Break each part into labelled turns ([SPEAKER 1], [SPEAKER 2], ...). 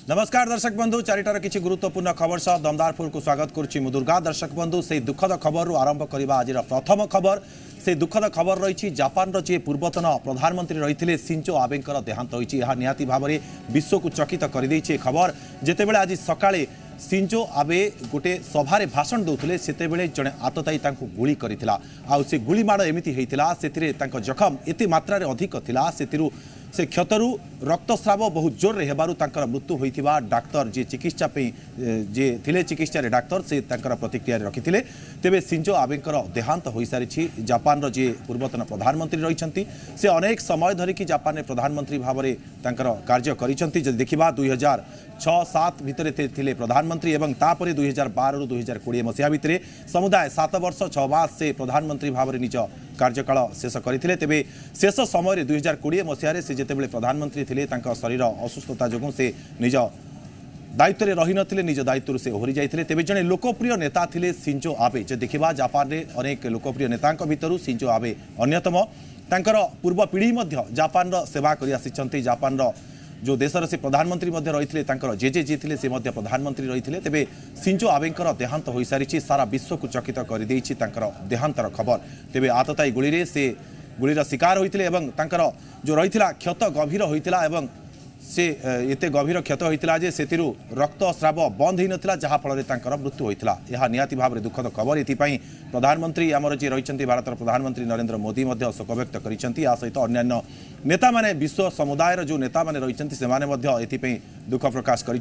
[SPEAKER 1] नमस्कार दर्शक बंधु चारिटार किसी गुरुत्वपूर्ण खबर सह दमदारपुर को स्वागत करुच्ची मु दुर्गा। दर्शक बंधु से दुखद खबर आरंभ करवा आज प्रथम खबर से दुखद खबर रही जापान जे पूर्वतन प्रधानमंत्री रही शिंजो आबेंकर देहांत होती निहाती भाव में विश्व को चकित कर खबर जितेबाला आज सकाळे शिंजो आबे गोटे सभारे भाषण दौले से जड़े आततायी गुली करथिला आ से गुली माड़ एमती होता से जखम एत मात्रा अधिक थिला से क्षतरु रक्तस्राव बहुत जोर रे हेबारु तांकर मृत्यु होइथिबा डाक्टर जे चिकित्सा पे जे थिले चिकित्सा रे डाक्टर से तांकर प्रतिक्रिया रखिथिले। तेबे शिंजो आबेंकर देहांत होई सारिछि। जापान रो जे पूर्वतन प्रधानमंत्री रहिछंती से अनेक समय धरि कि जापान रे प्रधानमंत्री भाबरे तांकर कार्य करिछंती। जे देखिबा 2006-7 भितरे थिले प्रधानमंत्री एवं तापरे 2012 रु 2020 मसिया भितरे समुदाय 7 वर्ष 6 मास से प्रधानमंत्री भाबरे निज कार्यकाल शेष करते। तेबे शेष समय 2020 मसीह से जितेबाला प्रधानमंत्री थे शरीर असुस्थता जो से निज दायित्व में रही नथिले निज दायित्व से ओहरी जाइथिले। तेबे जने लोकप्रिय नेता थिले शिंजो आबे। जे देखिबा जापान रे अनेक लोकप्रिय नेतांक भितरु शिंजो आबे अन्यतम। तांकर पूर्व पीढ़ी मध्य जापान रो सेवा करि आसिछंती। जापान रो जो देशर से प्रधानमंत्री मध्य रही तांकर जेजे जी थे से मध्य प्रधानमंत्री रही। तेबे शिंजो आबेंकर देहांत हो सारी सारा विश्व को चकित कर देहांतर खबर। तेबे आततायी गुली से गुलीर शिकार होते तांकर जो रही क्षत गभीर होता एवं से एते गभीर क्षत होता जे से रक्तस्राव बंद हो नाला जहाँफल मृत्यु होता। यह निहाती भाव में दुखद खबर। ये प्रधानमंत्री आमर जी रही भारत प्रधानमंत्री नरेंद्र मोदी शोक व्यक्त कर सहित अन्य नेता माने विश्व समुदायर जो नेता माने रही से दुख प्रकाश कर।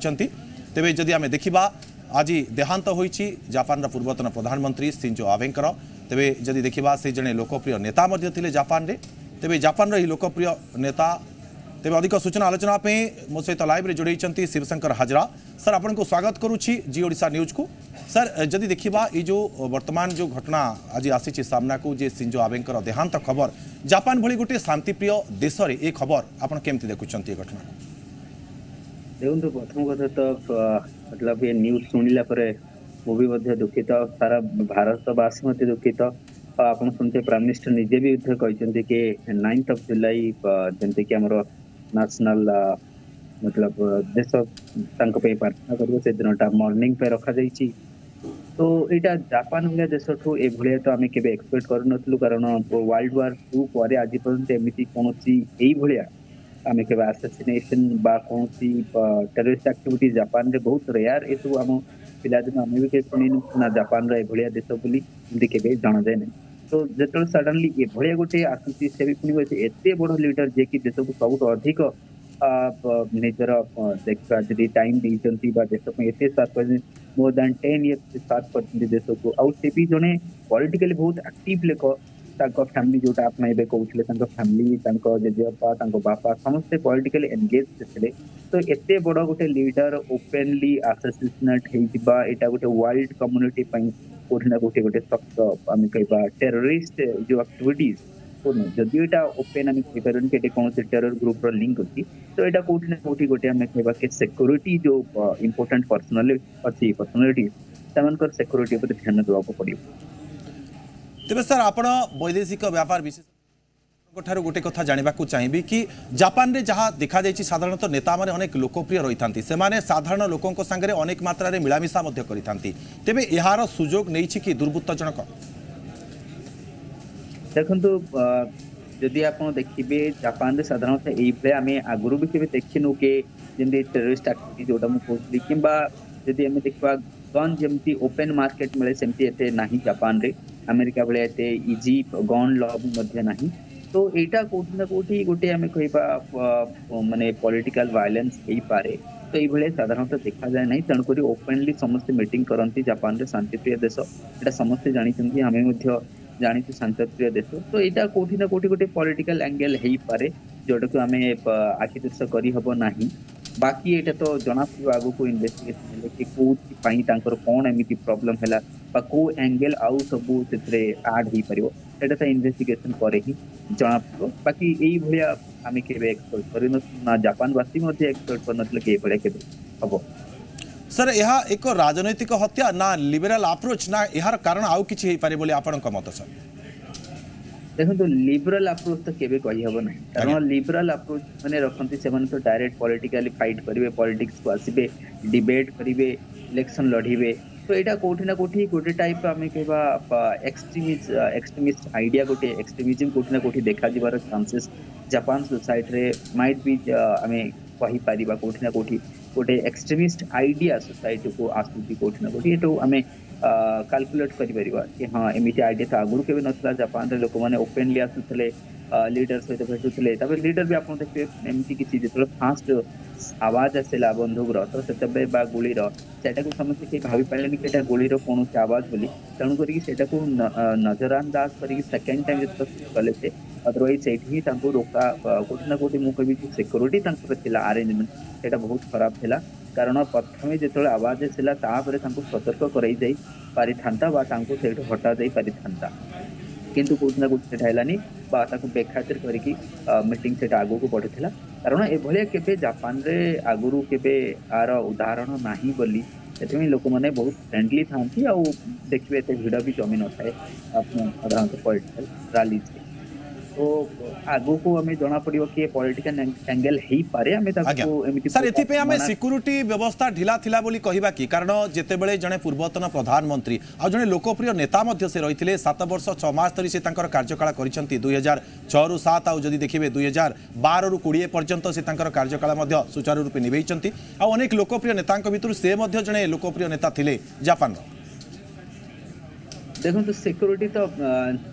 [SPEAKER 1] तेबे जदि आम देखा आज देहांत होइछि जापान पूर्वतन प्रधानमंत्री शिंजो आबेंकर। तेबे जदि देखा से जड़े लोकप्रिय नेता थिले जापान रे। तेबे जापान ही लोकप्रिय नेता। तेबे अधिक सूचना आलोचना पे मो सहित लाइव रे जोड़े शिवशंकर हाजरा। सर आपन को स्वागत करुच्ची जी ओडिशा न्यूज को। सर जदि देखा ये जो वर्तमान जो घटना आज आसी सामना को जे शिंजो आबेंकर देहांत खबर जापान भली गोटे शांतिप्रिय देश रे ए खबर आपन केमती देखुछंती ए घटना को?
[SPEAKER 2] देखो प्रथम कथा तो मतलब ये न्यूज शुणिला मु भी दुखित सारा भारतवासी दुखित। आप शुणते प्राइम मिनिस्टर निजे भी कहते कि 9 जुलाई जमती कि आमर नेशनल मतलब देश प्रार्थना कर से दिनटा मॉर्निंग पे रखा जाइए। तो यहाँ जापान भाया देश ठू ए तो आम के एक्सपेक्ट करूँ कारण वर्ल्ड वार 2 पर आज पर्यंत एमती कौन भाया आम के आसासिनेशन बा कौन टेररिस्ट एक्टिविटी जापान रे बहुत रेयर। ये सब आम पिलादिन आम भी शुणी ना जापान भाया देश बोली के जाना जाए ना। तो जो सडनली ये गोटे आसूसी से भी पुणी एत बड़ लीडर जे कि देश को सब अधिक निजर देखा जी टाइम देती देश एत मोर दैन 10 years साथ कर देश को आउ से भी जड़े पॉलिटिकली बहुत एक्टिव लोक फैमिली जोटा आप कहते फैमिली जेजेबापा बापा समस्ते पॉलिटिकली एंगेज थे। तो एत बड़ गोटे लीडर ओपनली आसासिनेट होता गोटे वर्ल्ड कम्युनिटी कौटी ना कौटी गोटे सख्त आम कह टेररिस्ट जो एक्टिविटीज जदि यहाँ ओपेन आम कहीपर कि कौन टेरर ग्रुप लिंक अच्छी। तो यहाँ कौटी ना कौटी गोटे आम कह सिक्योरिटी जो इम्पोर्टाट पर्सनाली अच्छी पर्सनालिटी से सिक्योरिटी पर ध्यान देवाक पड़ो।
[SPEAKER 1] तेबे सर आपण वैदेशिक व्यापार विशेष गोटे कथा जानवा चाहिए कि जापान रे जहाँ देखा जाइए साधारणतः नेता माने अनेक लोकप्रिय रही था से साधारण लोकों संगे अनेक मात्रा रे मिलामिशा करि तेबे यार सुजोग नहीं कि दुर्बृत्त जनक
[SPEAKER 2] देखो जदि आप देखिए जापान रे साधारणतः ये आम आगुरी भी केवे देखिनु के जमी टेररिस्ट एक्टिविटी जोटा मुझे कि जदि आम देखा गन जमी ओपन मार्केट मिले सेमती एते नाही जापान रे अमेरिका भाया एते इजी गन लॉ भी नहीं। तो यहाँ कौटी ना कौटी गोटे आम कह माने पॉलिटिकल वायलेंस हो पारे। तो ये साधारणतः देखा जाए ना तेणुक ओपनली समस्ते मीटिंग करती जापान रे शांतिप्रिय देश यहाँ समस्ते जानते आम जानी शांतिप्रिय देश। तो यहाँ कौटी ना कौटी गोटे पॉलिटिकल एंगल हो पारे जोटा को आम आखिदृश करना। बाकी यहाँ तो जना पड़ा आग को इन्वेस्टिगेशन कि कौन कौन एमती प्रोब्लेम है कौ एंगल आउ सब से आड हो पार सेटा तो इन्वेस्टिगेशन पर ही जना पड़ो। बाकी यही भाया आम के एक्सपेक्ट कर ना जापानवासी एक्सपेक्ट कर हम।
[SPEAKER 1] सर यह एक राजनैतिक हत्या ना लिबराल अप्रोच ना यार कारण आउ किछि पारे बोली आपन मत सर?
[SPEAKER 2] देखो लिबराल अप्रोच तो केबे कही हबो नहीं कारण लिबराल अप्रोच माने रखंती से माने तो डायरेक्ट पॉलिटिकली फाइट करिवे पॉलिटिक्स को आसीबे डिबेट करिवे इलेक्शन लढिबे तो एटा कोठी ना कोठी गोटे टाइप आमे कहबा एक्सट्रीमिस्ट आइडिया गोटे एक्सट्रीमिज्म कोठी ना कोठी देखा जिबार चांसेस जापान सोसाइटी रे माइट बी आमे कहि परिबा कोठी ना कोठी गोटे एक्सट्रीमिस्ट आइडिया सोसाइटी को आसुची कोठी ना कोठी एटो आमे कैलकुलेट करि परिबा कि हां एमिति आइडिया तो आगुर केबे नथला जापान रे लोक माने ओपनली आसुतले लीडर सहित भेटुतले तबे लीडर भी आपन देखबे एमिति किछि जेतले फास्ट आवाज आसेला बंदूक रो तो सेतबे बा गुली रो सेटा को समझ के भाबी पालेनी कि एटा गुली रो कोन आवाज बोली तणु करी सेटा को नजरअंदाज करी सेकंड टाइम जत कले से अदरवाइज सेठी तांको रोका कोठी ना कोठी मु कहि सिक्योरिटी तांको थिला अरेंजमेंट सेटा बहुत खराब थिला कारण प्रथमे जेतले आवाज आसेला तापरे तांको सतर्क कराई जाई पारि थांता बा तांको सेठो हटा जाई पारि थांता किंतु कुछ ना कुछ सेटा हेलानी बा ताको बेखातिर करिकी मीटिंग सेटा आगु को बढ़िथिला कारण एभले केबे जापान रे आगुरु केबे आर उदाहरण नाही बोली सेतमे लोक माने बहुत फ्रेंडली थांती आ देखबे ते भिड़ भी जमी न थाए अपन साधारण पॉलिटिकल रैली तो आगो को हमें जना पड़ियो कि पॉलिटिकल एंगल हेई पारे हमें ताको एमिति
[SPEAKER 1] सर एथि पे हमें सिक्योरिटी व्यवस्था ढिला थिला बोली कहिबा की कारण जेते बेले जने पूर्वतन प्रधानमंत्री आ जने लोकप्रिय नेता मध्य से रहिथिले 7 वर्ष 6 मास तरी से तांकर कार्यकाल करिसंती 2006 रु 7 आ जदी देखिबे 2012 रु 20 पर्यंत से तांकर कार्यकाल मध्य सुचारू रूपे निभैचंती आ अनेक लोकप्रिय नेतांक भितर से मध्य जने लोकप्रिय नेता थिले जापान
[SPEAKER 2] देखो तो सिक्योरिटी तो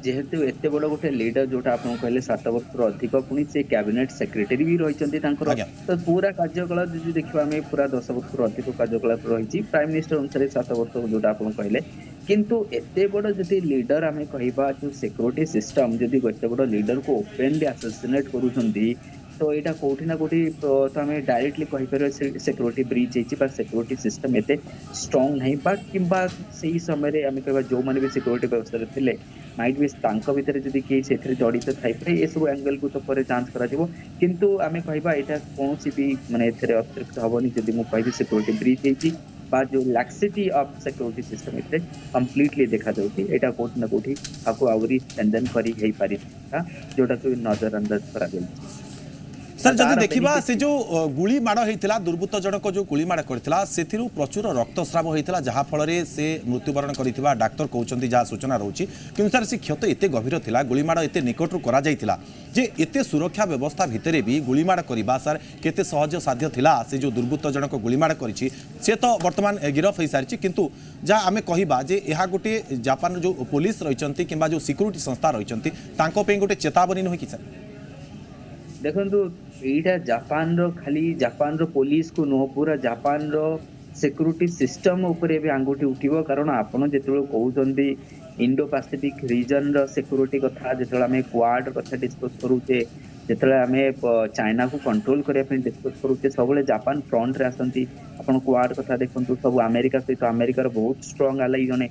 [SPEAKER 2] जेहेतु एते बड़ गोटे लीडर जोटा आपन कहले 7 वर्ष अधिक पुनी से कैबिनेट सेक्रेटरी भी रहिचंती तांकर तो पूरा कार्यकाल जदी देखबा में पूरा 10 वर्ष अधिक कार्यकाल रहिची प्राइम मिनिस्टर अनुसार 7 वर्ष जोटा आपन कहले किंतु एते बड़ जदी लीडर हमें कहबा जो सिक्योरिटी सिस्टम जदी गोटे बड़ लीडर को ओपनली असैसिनेट करूछंती तो एटा कोठी ना कोठी तो हमें डायरेक्टली कहि पर सिक्योरिटी ब्रीच हेची पर सिक्योरिटी सिस्टम एते स्ट्रांग नहीं बा किंबा सही समय रे हमें कहबा जो माने भी सिक्योरिटी व्यवस्था रे थिले माइट बी तांको भीतर जदी के सेथरे जडित थाइ पर ए सब एंगल को तो पर जांच करा दिबो किंतु हमें कहबा एटा कोनसी भी माने एथरे अतिरिक्त हबनी जदी मु कहबी सिक्योरिटी ब्रीच हेची बा जो लैक्सिटी ऑफ सिक्योरिटी सिस्टम एथरे कंप्लीटली देखा जाउती एटा कोठी ना कोठी आको आवरी स्ट्रेंथन करी हेई पारि जोटा तो नजरअंदाज करा गेल
[SPEAKER 1] सर जब देखा से जो गुली माड़ होता दुर्बृत्त जनक जो गुली माड़ करता से प्रचुर रक्तस्राव होता जहाँफल से मृत्युवरण करता डाक्तर कहते जहाँ सूचना रोचे कि सर से क्षत एत गभीर था गुलीमाड़ एत निकटू करा जे एते सुरक्षा व्यवस्था भितर भी गुलीमाड़ करवा सर केते सहज साध्य थिला से जो दुर्बृत्त जनक गुलीमाड़ करिछि से तो वर्तमान गिरफ हो सारी किंतु जहाँ आम कहवा जे यह गोटे जापान जो पुलिस रही कि जो सिक्यूरीटी संस्था रही गोटे चेतावनी नुहे कि सर
[SPEAKER 2] देखो एटा जापान रो खाली जापान रो पुलिस को नुह पूरा जापान रो सिक्यूरीटी सिस्टम ऊपर भी आंगुठी उठिबो कारण आपण जेतलो कहउचंदी इंडो पैसिफिक रीजन रो सिक्यूरीटी कथा जेतलो हमें क्वाड कथा डिस्कस करूचे जेतले हमें चाइना को कंट्रोल करिया पे डिस्कस करूचे सबले जापान फ्रंट रे आसंती आपण क्वाड कथा देखंतु सब अमेरिका सहित अमेरिका रो बहुत स्ट्रांग अलाई जने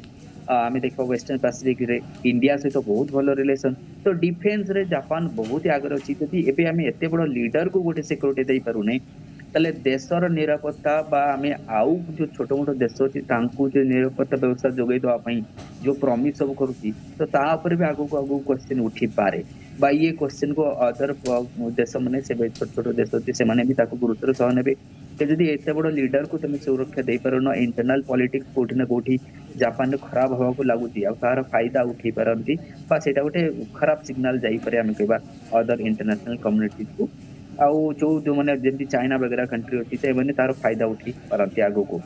[SPEAKER 2] आमे देखो वेस्टर्न पैसिफिक रे इंडिया से तो बहुत भलो रिलेशन तो डिफेंस रे जापान बहुत ही आगे अछि जति एबे आमे एते बड़ लीडर को गोटे सिक्योरिटी देई पारु नै तले देशर निरापत्ता बा आमे आउ जो छोटो मोटो देश अछि तांकु जो निरापत्ता व्यवस्था जोगै दवा पई जो प्रॉमिस सब करूची तो ता ऊपर भी आगु क्वेश्चन उठी पारे बा ये क्वेश्चन को अदर देश माने से छोट छोट देश अछि से माने भी ताकु गुरुत्व सह नेबे कि जदि एते बड़ लीडर को तुम सुरक्षा दे पारो न इंटरनल पॉलिटिक्स कोठी ना कोठी जापान खराब हवा को लागुची आ तार फायदा उठी पारंती बा सेटा गोटे खराब सिग्नल जाई पारे हम कहबा अदर इंटरनेशनल कम्युनिटी को आउ जो माने जेमती चाइना वगैरह कंट्री अछि से माने तार फायदा उठी पारंती आगो को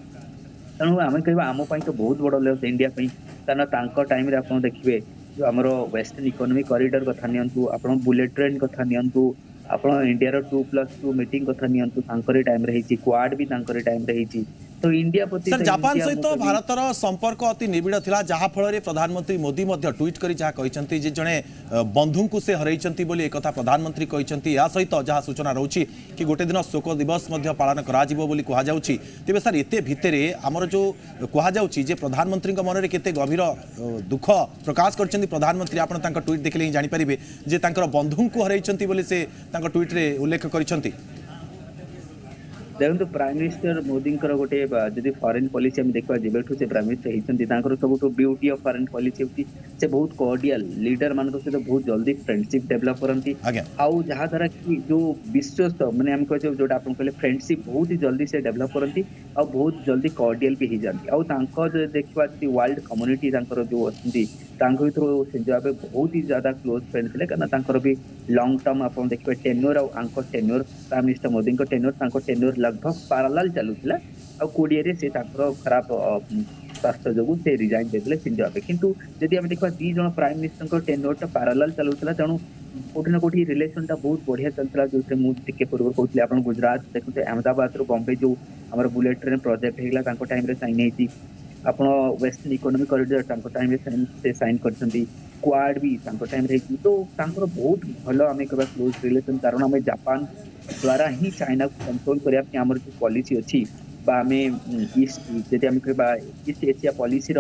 [SPEAKER 2] तनु हम कहबा आम पई तो बहुत बड़ लॉस इंडिया पई तन तांको टाइम रे आपण देखिबे जो हमरो वेस्टर्न इकोनॉमिक कॉरिडोर कथा नियंतु आपण बुलेट ट्रेन कथा नियंतु आपण इंडिया रो 2+2 मीटिंग कथा नियंतु तांकरे टाइम रे हिची क्वाड भी तांकरे टाइम रे हिची तो इंडिया प्रति
[SPEAKER 1] सर जापान सहित भारतर संपर्क अति निबिड़ थिला जहाँ फल प्रधानमंत्री मोदी ट्वीट करी जहाँ कहते जड़े बंधु को से हरइचंती बोली एक प्रधानमंत्री कहते या सहित जहाँ सूचना रोची कि गोटे दिन शोक दिवस पालन करा बोली कहुच्छी तेज सर एते भितर आमर जो कहुच्छी जे प्रधानमंत्री मन में केते गभीर दुख प्रकाश कर प्रधानमंत्री आप ट्वीट देखले ही जानीपारे जे बंधु को हरइचंती बोली से ट्वीट रे उल्लेख कर
[SPEAKER 2] देखो प्राइम मिनिस्टर मोदी गोटे जदि फॉरेन पॉलिसी हम देखा जेबेठू से प्राइम मिनिस्टर होती सब ब्यूटी ऑफ फॉरेन पॉलिसी होती से बहुत कॉर्डियल लीडर मान सहित बहुत जल्दी फ्रेंडशिप डेवलप करती
[SPEAKER 1] आज्ञा
[SPEAKER 2] आउ जहाँ द्वारा कि जो विश्वस्त माने हम कहे जोटा आप कहले फ्रेंडशिप बहुत ही जल्दी से डेवलप करती आ बहुत जल्दी कॉर्डियल भी हो जाती आउ देखा वर्ल्ड कम्युनिटी जो अच्छी भर सिंजो आबे बहुत ही ज्यादा क्लोज फ्रेंड थे कारण भी लॉन्ग टर्म आप देखिए टेन्योर आंक tenure prime minister Modi tenure लगभग पारालाल चलुला आ 20 से खराब स्वास्थ्य जो से रिजाइन देते सिंजो आबे किंतु जदि हम देखा दी जन प्राइम मिनिस्टर टेन्योर पारालाल चलुला तेणु कोठी ना कोठी रिलेशन टा बहुत बढ़िया चलता जो मुझे पूर्व कहते आप गुजरात देखते अहमदाबाद रू बॉम्बे जो आम बुलेट ट्रेन प्रोजेक्ट होगा टाइम साइन होती आपण वेस्टर्न इकोनॉमिक कॉरिडोर टाइम से साइन करछंती क्वाड भी टाइम रे तो बहुत भल आम कह क्लोज रिलेशन कारण आम जापान द्वारा ही चाइना को कंट्रोल करने आम जो पॉलिसी अच्छी आम ईस्ट जदि आम कह ईस्ट एशिया पॉलिसी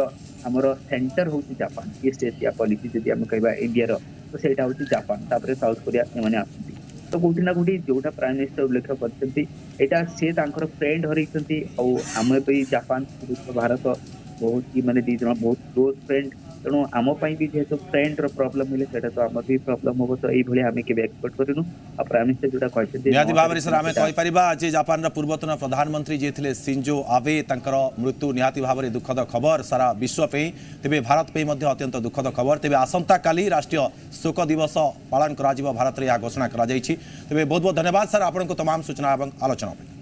[SPEAKER 2] आमर सेंटर हूँ जापान ईस्ट एशिया पॉलिसी जदि आम कह इंडिया तो सहीटा हूँ जापान तापर साउथ कोरिया एम आसती तो कोठी ना कोठी जोटा प्राइम मिनिस्टर उल्लेख करता से फ्रेंड हरई आम जापान भारत बहुत ही माने दी जन बहुत क्लोज फ्रेंड तेणु आम भी जेहेतु फ्रेंड प्रॉब्लम मिले तो आम भी प्रॉब्लम हम तो ये आम के एक्सपेक्ट करूँ आ प्राइम मिनिस्टर जोटा कहते
[SPEAKER 1] निहाती भाव सर आम कहीपर जापान पूर्वतन प्रधानमंत्री जी थे सिंजो आबे तांकर मृत्यु निहाती भाव में दुखद खबर सारा विश्व पे तेबे भारत पे अत्यंत दुखद खबर तेबे आसंता काली राष्ट्रीय शोक दिवस पालन करा भारत में यह घोषणा करा तेबे बहुत बहुत धन्यवाद सर आपको तमाम सूचना और आलोचना।